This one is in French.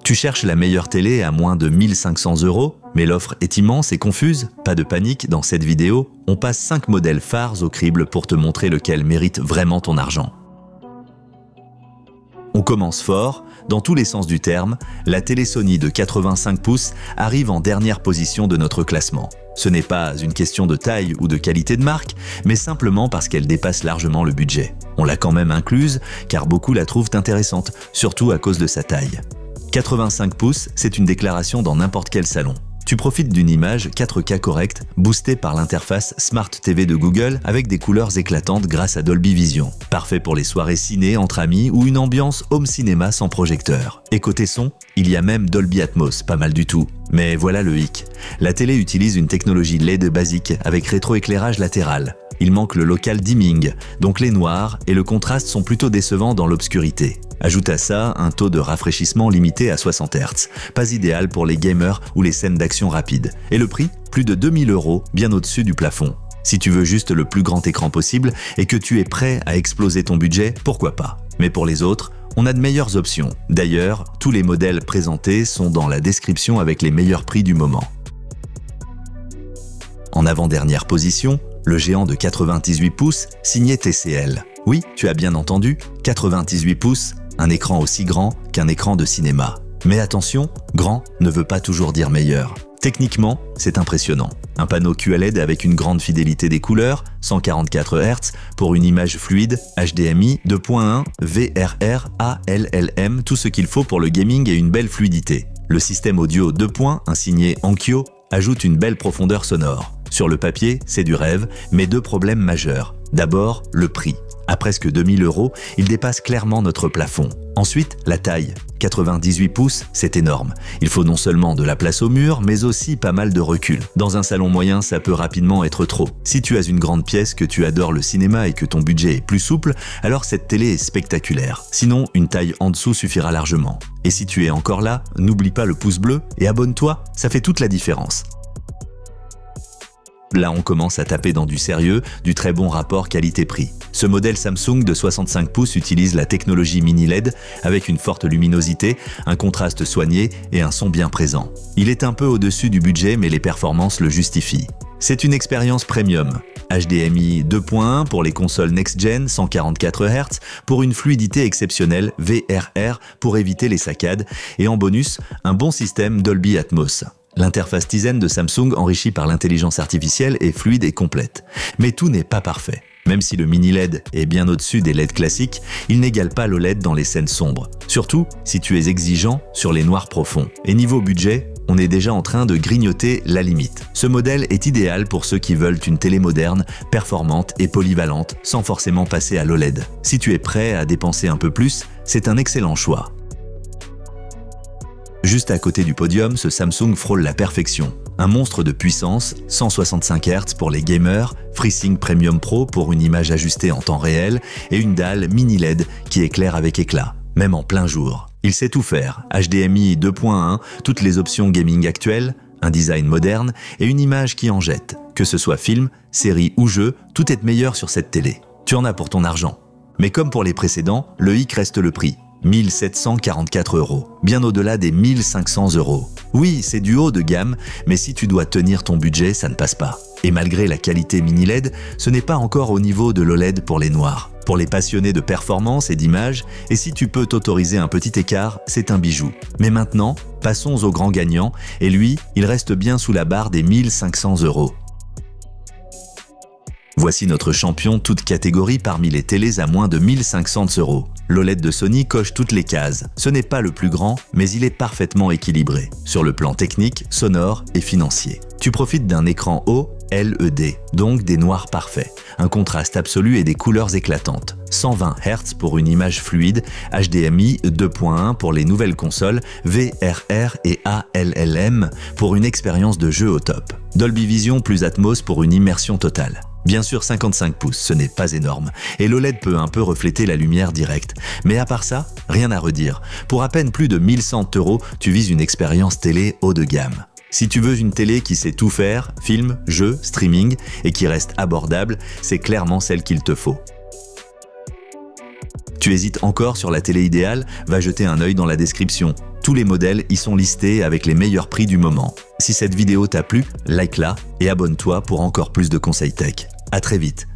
Tu cherches la meilleure télé à moins de 1500 €, mais l'offre est immense et confuse? Pas de panique, dans cette vidéo, on passe 5 modèles phares au crible pour te montrer lequel mérite vraiment ton argent. On commence fort, dans tous les sens du terme, la télé Sony de 85 pouces arrive en dernière position de notre classement. Ce n'est pas une question de taille ou de qualité de marque, mais simplement parce qu'elle dépasse largement le budget. On l'a quand même incluse, car beaucoup la trouvent intéressante, surtout à cause de sa taille. 85 pouces, c'est une déclaration dans n'importe quel salon. Tu profites d'une image 4K correcte, boostée par l'interface Smart TV de Google avec des couleurs éclatantes grâce à Dolby Vision. Parfait pour les soirées ciné entre amis ou une ambiance home cinéma sans projecteur. Et côté son, il y a même Dolby Atmos, pas mal du tout. Mais voilà le hic. La télé utilise une technologie LED basique avec rétroéclairage latéral. Il manque le local dimming, donc les noirs et le contraste sont plutôt décevants dans l'obscurité. Ajoute à ça un taux de rafraîchissement limité à 60 Hz, pas idéal pour les gamers ou les scènes d'action rapide. Et le prix? Plus de 2000 €, bien au-dessus du plafond. Si tu veux juste le plus grand écran possible et que tu es prêt à exploser ton budget, pourquoi pas? Mais pour les autres, on a de meilleures options. D'ailleurs, tous les modèles présentés sont dans la description avec les meilleurs prix du moment. En avant-dernière position, le géant de 98 pouces signé TCL. Oui, tu as bien entendu, 98 pouces, un écran aussi grand qu'un écran de cinéma. Mais attention, grand ne veut pas toujours dire meilleur. Techniquement, c'est impressionnant. Un panneau QLED avec une grande fidélité des couleurs, 144 Hz pour une image fluide, HDMI 2.1, VRR, ALLM, tout ce qu'il faut pour le gaming et une belle fluidité. Le système audio 2 points, signé Onkyo, ajoute une belle profondeur sonore. Sur le papier, c'est du rêve, mais deux problèmes majeurs. D'abord, le prix. À presque 2000 €, il dépasse clairement notre plafond. Ensuite, la taille. 98 pouces, c'est énorme. Il faut non seulement de la place au mur, mais aussi pas mal de recul. Dans un salon moyen, ça peut rapidement être trop. Si tu as une grande pièce, que tu adores le cinéma et que ton budget est plus souple, alors cette télé est spectaculaire. Sinon, une taille en dessous suffira largement. Et si tu es encore là, n'oublie pas le pouce bleu et abonne-toi, ça fait toute la différence. Là, on commence à taper dans du sérieux, du très bon rapport qualité-prix. Ce modèle Samsung de 65 pouces utilise la technologie mini LED avec une forte luminosité, un contraste soigné et un son bien présent. Il est un peu au-dessus du budget, mais les performances le justifient. C'est une expérience premium. HDMI 2.1 pour les consoles next-gen, 144 Hz pour une fluidité exceptionnelle, VRR pour éviter les saccades et en bonus, un bon système Dolby Atmos. L'interface Tizen de Samsung enrichie par l'intelligence artificielle est fluide et complète. Mais tout n'est pas parfait. Même si le mini LED est bien au-dessus des LED classiques, il n'égale pas l'OLED dans les scènes sombres. Surtout si tu es exigeant sur les noirs profonds. Et niveau budget, on est déjà en train de grignoter la limite. Ce modèle est idéal pour ceux qui veulent une télé moderne, performante et polyvalente, sans forcément passer à l'OLED. Si tu es prêt à dépenser un peu plus, c'est un excellent choix. Juste à côté du podium, ce Samsung frôle la perfection. Un monstre de puissance, 165 Hz pour les gamers, FreeSync Premium Pro pour une image ajustée en temps réel et une dalle mini LED qui éclaire avec éclat, même en plein jour. Il sait tout faire, HDMI 2.1, toutes les options gaming actuelles, un design moderne et une image qui en jette. Que ce soit film, série ou jeu, tout est meilleur sur cette télé. Tu en as pour ton argent. Mais comme pour les précédents, le hic reste le prix. 1744 €, bien au-delà des 1500 €. Oui, c'est du haut de gamme, mais si tu dois tenir ton budget, ça ne passe pas. Et malgré la qualité mini LED, ce n'est pas encore au niveau de l'OLED pour les noirs. Pour les passionnés de performance et d'image, et si tu peux t'autoriser un petit écart, c'est un bijou. Mais maintenant, passons au grand gagnant, et lui, il reste bien sous la barre des 1500 €. Voici notre champion toute catégorie parmi les télés à moins de 1500 €. L'OLED de Sony coche toutes les cases. Ce n'est pas le plus grand, mais il est parfaitement équilibré, sur le plan technique, sonore et financier. Tu profites d'un écran haut LED, donc des noirs parfaits, un contraste absolu et des couleurs éclatantes. 120 Hz pour une image fluide, HDMI 2.1 pour les nouvelles consoles, VRR et ALLM pour une expérience de jeu au top. Dolby Vision plus Atmos pour une immersion totale. Bien sûr 55 pouces, ce n'est pas énorme, et l'OLED peut un peu refléter la lumière directe. Mais à part ça, rien à redire. Pour à peine plus de 1100 €, tu vises une expérience télé haut de gamme. Si tu veux une télé qui sait tout faire, film, jeux, streaming, et qui reste abordable, c'est clairement celle qu'il te faut. Tu hésites encore sur la télé idéale? Va jeter un œil dans la description. Tous les modèles y sont listés avec les meilleurs prix du moment. Si cette vidéo t'a plu, like-la et abonne-toi pour encore plus de conseils tech. À très vite.